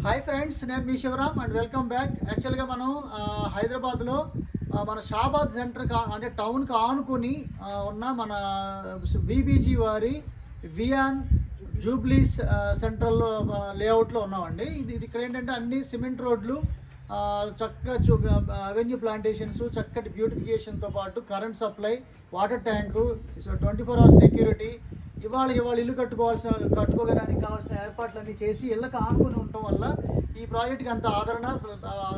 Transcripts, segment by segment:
Hi friends, నేను మీ Shivaram and welcome back. యాక్చువల్గా మనం హైదరాబాద్లో మన షాబాద్ సెంటర్ అంటే టౌన్కి ఆనుకొని ఉన్న మన బీబీజీ వారి వియాన్ జూబ్లీస్ సెంట్రల్ లేఅవుట్లో ఉన్నామండి. ఇది ఇక్కడ ఏంటంటే అన్ని సిమెంట్ రోడ్లు, చక్కగా అవెన్యూ ప్లాంటేషన్స్, చక్కటి బ్యూటిఫికేషన్తో పాటు current supply, water tank, 24 hours security, ఇవాళ ఇల్లు కట్టుకోవడానికి కావాల్సిన ఏర్పాట్లన్నీ చేసి ఇళ్ళకి ఆనుకుని ఉండటం వల్ల ఈ ప్రాజెక్ట్కి అంత ఆదరణ,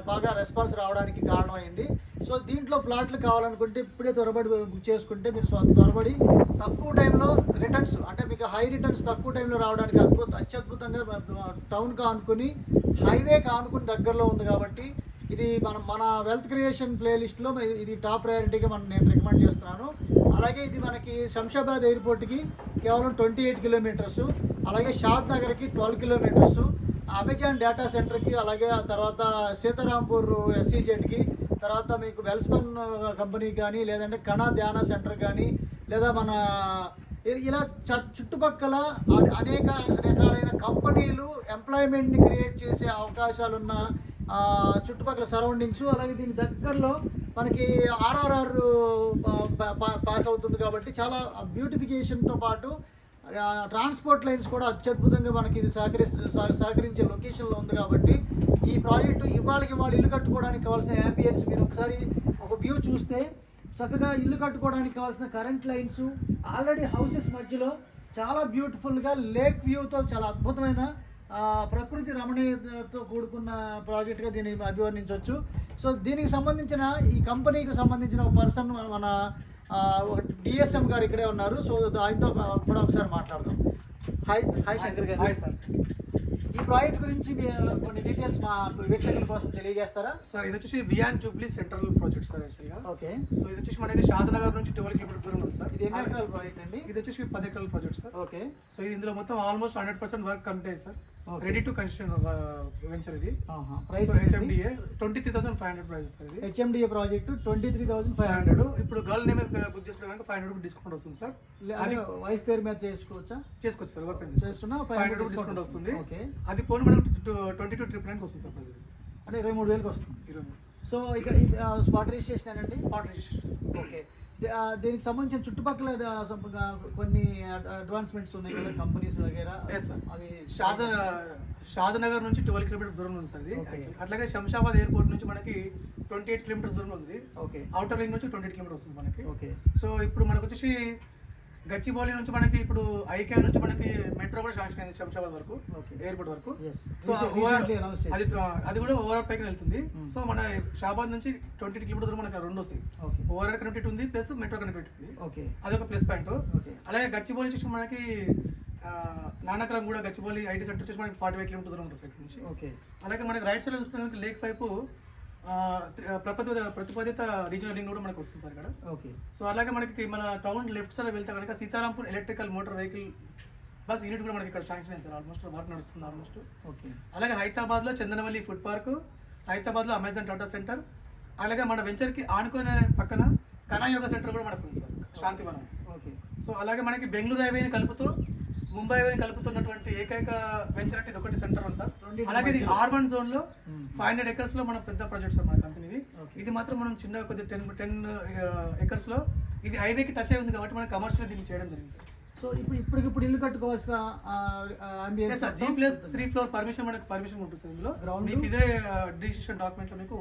బాగా రెస్పాన్స్ రావడానికి కారణమైంది. సో దీంట్లో ప్లాట్లు కావాలనుకుంటే ఇప్పుడే త్వరబడి బుక్ చేసుకుంటే మీరు త్వరబడి తక్కువ టైంలో రిటర్న్స్, అంటే మీకు హై రిటర్న్స్ తక్కువ టైంలో రావడానికి అత్యద్భుతంగా టౌన్కి ఆనుకుని, హైవేకి ఆనుకుని దగ్గరలో ఉంది కాబట్టి ఇది మన వెల్త్ క్రియేషన్ ప్లేలిస్ట్లో ఇది టాప్ ప్రయారిటీగా నేను రికమెండ్ చేస్తున్నాను. అలాగే ఇది మనకి శంషాబాద్ ఎయిర్పోర్ట్కి కేవలం 28 కిలోమీటర్స్, అలాగే షాద్ నగర్కి 12 కిలోమీటర్స్, అమెజాన్ డేటా సెంటర్కి, అలాగే ఆ తర్వాత సీతారాంపూర్ SEZకి, తర్వాత మీకు వెల్స్పన్ కంపెనీకి కానీ, లేదంటే కణా ధ్యాన సెంటర్ కానీ, లేదా మన ఇలా చుట్టుపక్కల అనేక రకాలైన కంపెనీలు ఎంప్లాయ్మెంట్ని క్రియేట్ చేసే అవకాశాలున్న చుట్టుపక్కల సరౌండింగ్స్, అలాగే దీని దగ్గరలో మనకి RRR పాస్ అవుతుంది కాబట్టి చాలా బ్యూటిఫికేషన్తో పాటు ట్రాన్స్పోర్ట్ లైన్స్ కూడా అత్యద్భుతంగా మనకి ఇది సహకరించే లొకేషన్లో ఉంది కాబట్టి ఈ ప్రాజెక్టు ఇవాళకి ఇల్లు కట్టుకోవడానికి కావాల్సిన యాంబియన్స్ మీరు ఒకసారి ఒక వ్యూ చూస్తే చక్కగా ఇల్లు కట్టుకోవడానికి కావాల్సిన కరెంట్ లైన్స్, ఆల్రెడీ హౌసెస్ మధ్యలో చాలా బ్యూటిఫుల్గా లేక్ వ్యూతో చాలా అద్భుతమైన ప్రకృతి రమణీయతతో కూడుకున్న ప్రాజెక్ట్గా దీన్ని అభివర్ణించవచ్చు. సో దీనికి సంబంధించిన ఈ కంపెనీకి సంబంధించిన ఒక పర్సన్ మన ఒక DSM గారు ఇక్కడే ఉన్నారు. సో ఆయనతో కూడా ఒకసారి మాట్లాడదాం. హాయ్ శంకర్ గారు. Hi sir. ఈ ప్రాజెక్ట్ గురించి కొన్ని డీటెయిల్స్ మా వీక్షకుల కోసం తెలియజేస్తారా? సార్ ఇది వచ్చేసి Wiaan Jubilee central project sir యాక్చువల్గా. ఓకే. సో ఇది వచ్చేసి మనకి షాద్ నగర్ నుంచి 12 కిలోమీటర్ దూరం ఉంది సార్. ఇది ఎన్ని ఎకరాల ప్రాజెక్ట్ అండి? ఇది వచ్చేసి 10 ఎకరాల ప్రాజెక్ట్ సార్. ఓకే. సో ఇది ఇందులో మొత్తం ఆల్మోస్ట్ 100% వర్క్ కంప్లీట్ అయ్యింది sir. Ready to construction venture ఇది. Price HMDA 23,500 price sir. ఇది HMDA ప్రాజెక్ట్ 23,500. ఇప్పుడు గర్ల్ నేమ్ బుక్ చేసుకోవడానికి 500 డిస్కౌంట్ వస్తుంది సార్. అది వైఫ్ పేరు మీద చేసుకోవచ్చు సార్. వర్క్ చేస్తున్నా 500 డిస్కౌంట్ వస్తుంది. ఓకే. అది పోనీ మనకు 22,999 వస్తుంది సార్. అంటే 23,000 వస్తుంది. 23,000. సో ఇక స్పాట్ రిజిస్ట్రేషన్ అండి. Spot registration. ఓకే. దీనికి సంబంధించిన చుట్టుపక్కల కొన్ని అడ్వాన్స్మెంట్స్ ఉన్నాయి కదా, కంపెనీస్ వగేరా. అది షాద్ నగర్ నుంచి 12 కిలోమీటర్ దూరంలో ఉంది సార్ ఇది. అట్లాగే శంషాబాద్ ఎయిర్పోర్ట్ నుంచి మనకి 28 కిలోమీటర్స్ దూరంలో ఉంది. ఓకే. అవుటర్ రింగ్ నుంచి 20 కిలోమీటర్ వస్తుంది మనకి. ఓకే. సో ఇప్పుడు మనకు వచ్చేసి గచ్చిబౌలి నుంచి మనకి ఇప్పుడు ఐక్యా నుంచి మనకి మెట్రో కూడా శాంక్షన్ అయింది శంషాబాద్ వరకు, ఎయిర్పోర్ట్ వరకు. సో అది కూడా ఓవరాల్ పైకి వెళ్తుంది. సో మన షాబాద్ నుంచి 20 కిలోమీటర్ దూరం మనకి రెండు వస్తాయి. ఓవరాల్ కనెక్టివిటీ ఉంది, ప్లస్ మెట్రో కనెక్టివిటీ ఉంది. అదొక ప్లస్ పాయింట్. అలాగే గచ్చిబౌలి వచ్చేసి మనకి నానక్రమ్ కూడా గచ్చిబౌలి IT సెంటర్ వచ్చేసి మనకి 45 కిలోమీటర్ దూరం ఉంటుంది ఇక్కడ నుంచి. ఓకే. అలాగే మనకి రైట్ సైడ్ చూసుకునే లేక్ పైపు ప్రతిపాదిత రీజనల్ లింక్ కూడా మనకు వస్తుంది సార్ ఇక్కడ. ఓకే. సో అలాగే మనకి మన టౌన్ లెఫ్ట్ సైడ్ వెళ్తే కనుక Sitarampur electrical motor vehicle bus unit కూడా మనకి ఇక్కడ శాంక్షన్ అయింది సార్. ఆల్మోస్ట్ వర్క్ నడుస్తుంది ఆల్మోస్ట్. ఓకే. అలాగే హైదరాబాద్లో చందనవల్లి ఫుడ్ పార్క్, హైదరాబాద్లో అమెజాన్ టాటా సెంటర్, అలాగే మన వెంచర్కి ఆనుకునే పక్కన కణా యోగా సెంటర్ కూడా మనకు ఉంది సార్, శాంతివనం. ఓకే. సో అలాగే మనకి బెంగళూరు హైవేని కలుపుతూ ముంబై హైవేని కలుపుతున్నటువంటి ఏకైక వెంచర్ అంటే ఇది ఒకటి సెంటర్ ఉంది సార్. అలాగే ఇది R1 జోన్లో 500 acres లో మన పెద్ద ప్రాజెక్ట్ సార్ మన కంపెనీది. ఇది మాత్రం మనం చిన్న కొద్ది 10 acres లో ఇది హైవేకి టచ్ అయి ఉంది కాబట్టి మనం కమర్షియల్ దీన్ని చేయడం జరిగింది సార్. సో ఇప్పుడు ఇల్లు కట్టుకోవాల్సిన G+3 floor పర్మిషన్ మనకు పర్మిషన్ ఉంటుంది సార్. ఇందులో మీకు ఇదే రిజిస్ట్రేషన్ డాక్యుమెంట్లో మీకు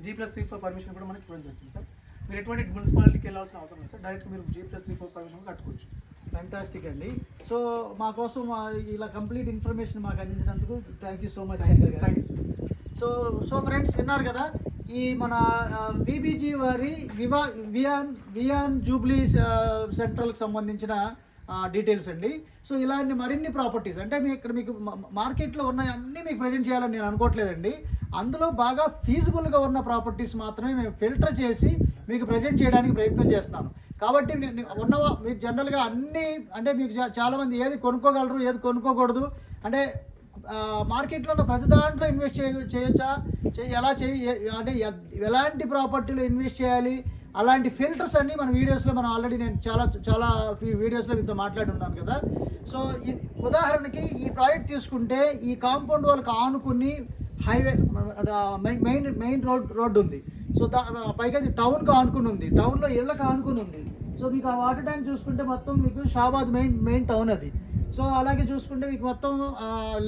G+3 floor పర్మిషన్ కూడా మనకి ఇవ్వడం జరుగుతుంది సార్. మీరు ఎటువంటి మున్సిపాలిటీకి వెళ్ళాల్సిన అవసరం లేదు సార్. డైరెక్ట్ మీరు G+3 floor పర్మిషన్ కట్టుకోవచ్చు. ఫ్యాంటాస్టిక్ అండి. సో మా కోసం ఇలా కంప్లీట్ ఇన్ఫర్మేషన్ మాకు అందించినందుకు thank you so much. So friends, విన్నారు కదా ఈ మన బీబీజీ వారి వియాన్ జూబ్లీ సెంట్రల్కి సంబంధించిన డీటెయిల్స్ అండి. సో ఇలాంటి మరిన్ని ప్రాపర్టీస్ అంటే మీకు మార్కెట్లో ఉన్న అన్నీ మీకు ప్రజెంట్ చేయాలని నేను అనుకోవట్లేదండి. అందులో బాగా ఫీజిబుల్గా ఉన్న ప్రాపర్టీస్ మాత్రమే మేము ఫిల్టర్ చేసి మీకు ప్రజెంట్ చేయడానికి ప్రయత్నం చేస్తాను. కాబట్టి మీరు జనరల్గా అన్నీ అంటే మీకు చాలామంది ఏది కొనుక్కోగలరు, ఏది కొనుక్కోకూడదు అంటే మార్కెట్లో ఉన్న ప్రతి దాంట్లో ఇన్వెస్ట్ చేయొచ్చా, ఎలా అంటే ఎలాంటి ప్రాపర్టీలో ఇన్వెస్ట్ చేయాలి, అలాంటి ఫిల్టర్స్ అన్నీ మన వీడియోస్లో మనం ఆల్రెడీ నేను చాలా వీడియోస్లో మీతో మాట్లాడి ఉన్నాను కదా. సో ఉదాహరణకి ఈ ప్రాజెక్ట్ తీసుకుంటే ఈ కాంపౌండ్ వాళ్ళకి ఆనుకుని హైవే మెయిన్ రోడ్డు ఉంది. సో పైగా ఇది టౌన్కి ఆనుకుని ఉంది, టౌన్లో ఇళ్ళకి ఆనుకుని ఉంది. సో మీకు ఆ వాటర్ ట్యాంక్ చూసుకుంటే మొత్తం మీకు షాబాద్ మెయిన్ టౌన్ అది. సో అలాగే చూసుకుంటే మీకు మొత్తం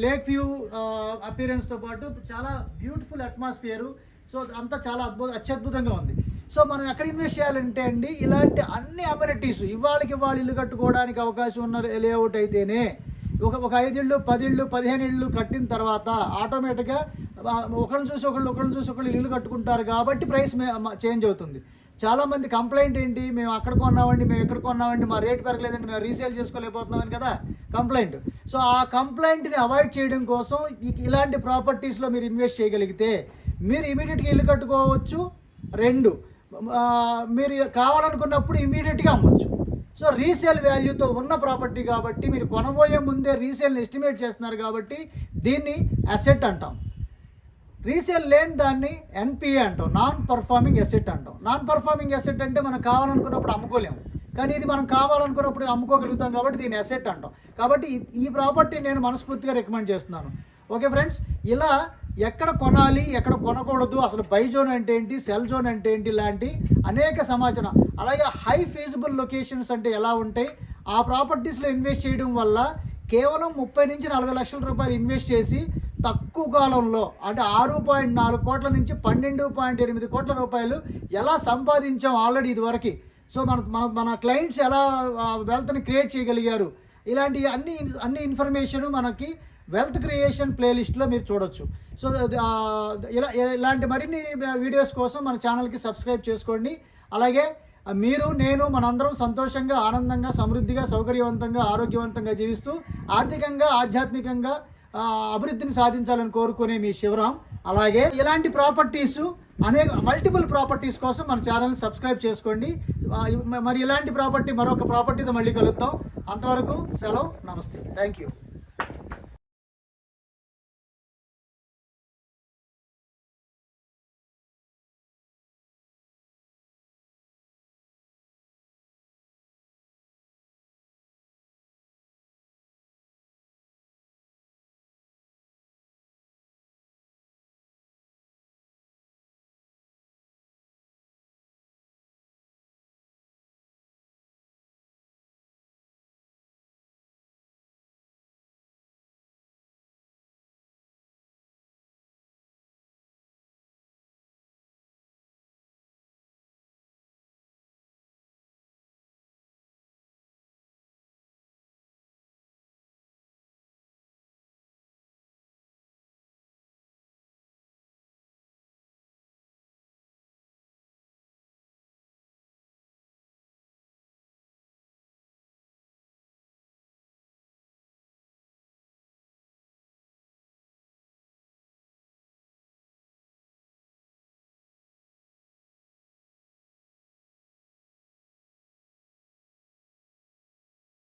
లేక్ వ్యూ అపీరెన్స్తో పాటు చాలా బ్యూటిఫుల్ అట్మాస్ఫియరు. సో అంతా చాలా అత్యద్భుతంగా ఉంది. సో మనం ఎక్కడ ఇన్వెస్ట్ చేయాలంటే అండి, ఇలాంటి అన్ని అమ్యూనిటీస్ ఇవాళ ఇల్లు కట్టుకోవడానికి అవకాశం ఉన్న లేఅవుట్ అయితేనే ఒక 5 ఇళ్ళు 10 ఇళ్ళు 15 ఇళ్ళు కట్టిన తర్వాత ఆటోమేటిక్గా ఒకళ్ళని చూసి ఒకళ్ళు ఇల్లు కట్టుకుంటారు కాబట్టి ప్రైస్ చేంజ్ అవుతుంది. చాలామంది కంప్లైంట్ ఏంటి, మేము అక్కడ కొన్నామండి, మేము ఇక్కడ కొన్నామండి, మా రేట్ పెరగలేదండి, మేము రీసేల్ చేసుకోలేకపోతున్నామని కదా కంప్లైంట్. సో ఆ కంప్లైంట్ని అవాయిడ్ చేయడం కోసం ఇలాంటి ప్రాపర్టీస్లో మీరు ఇన్వెస్ట్ చేయగలిగితే మీరు ఇమీడియట్గా ఇల్లు కట్టుకోవచ్చు. 2 మీరు కావాలనుకున్నప్పుడు ఇమీడియట్గా అమ్మొచ్చు. సో రీసేల్ వాల్యూతో ఉన్న ప్రాపర్టీ కాబట్టి మీరు కొనబోయే ముందే రీసేల్ని ఎస్టిమేట్ చేస్తున్నారు కాబట్టి దీన్ని అసెట్ అంటాం. రీసేల్ లేని దాన్ని ఎన్పిఏ అంటాం, నాన్ పర్ఫార్మింగ్ అసెట్ అంటాం. నాన్ పర్ఫార్మింగ్ అసెట్ అంటే మనం కావాలనుకున్నప్పుడు అమ్ముకోలేము, కానీ ఇది మనం కావాలనుకున్నప్పుడు అమ్ముకోగలుగుతాం కాబట్టి దీన్ని అసెట్ అంటాం. కాబట్టి ఈ ప్రాపర్టీ నేను మనస్ఫూర్తిగా రికమెండ్ చేస్తున్నాను. ఓకే ఫ్రెండ్స్, ఇలా ఎక్కడ కొనాలి ఎక్కడ కొనకూడదు, అసలు బై జోన్ అంటే ఏంటి, సెల్ జోన్ అంటే ఏంటి, లాంటి అనేక సమాచారం, అలాగే హై ఫీజిబుల్ లొకేషన్స్ అంటే ఎలా ఉంటాయి, ఆ ప్రాపర్టీస్లో ఇన్వెస్ట్ చేయడం వల్ల కేవలం 30 నుంచి 40 లక్షల రూపాయలు ఇన్వెస్ట్ చేసి తక్కువ కాలంలో అంటే 6.4 కోట్ల నుంచి 12.8 కోట్ల రూపాయలు ఎలా సంపాదించాం ఆల్రెడీ ఇదివరకు. సో మన క్లయింట్స్ ఎలా వెల్త్ని క్రియేట్ చేయగలిగారు, ఇలాంటి అన్ని ఇన్ఫర్మేషన్ మనకి వెల్త్ క్రియేషన్ ప్లేలిస్ట్లో మీరు చూడొచ్చు. సో ఇలాంటి మరిన్ని వీడియోస్ కోసం మన ఛానల్కి సబ్స్క్రైబ్ చేసుకోండి. అలాగే నేను మనందరం సంతోషంగా, ఆనందంగా, సమృద్ధిగా, సౌకర్యవంతంగా, ఆరోగ్యవంతంగా జీవిస్తూ ఆర్థికంగా, ఆధ్యాత్మికంగా అభివృద్ధిని సాధించాలని కోరుకునే మీ శివరాం. అలాగే ఇలాంటి ప్రాపర్టీస్ మల్టిపుల్ ప్రాపర్టీస్ కోసం మన ఛానల్ని సబ్స్క్రైబ్ చేసుకోండి. మరి ఇలాంటి మరొక ప్రాపర్టీతో మళ్ళీ కలుద్దాం. అంతవరకు సెలవు, నమస్తే, థ్యాంక్ యూ.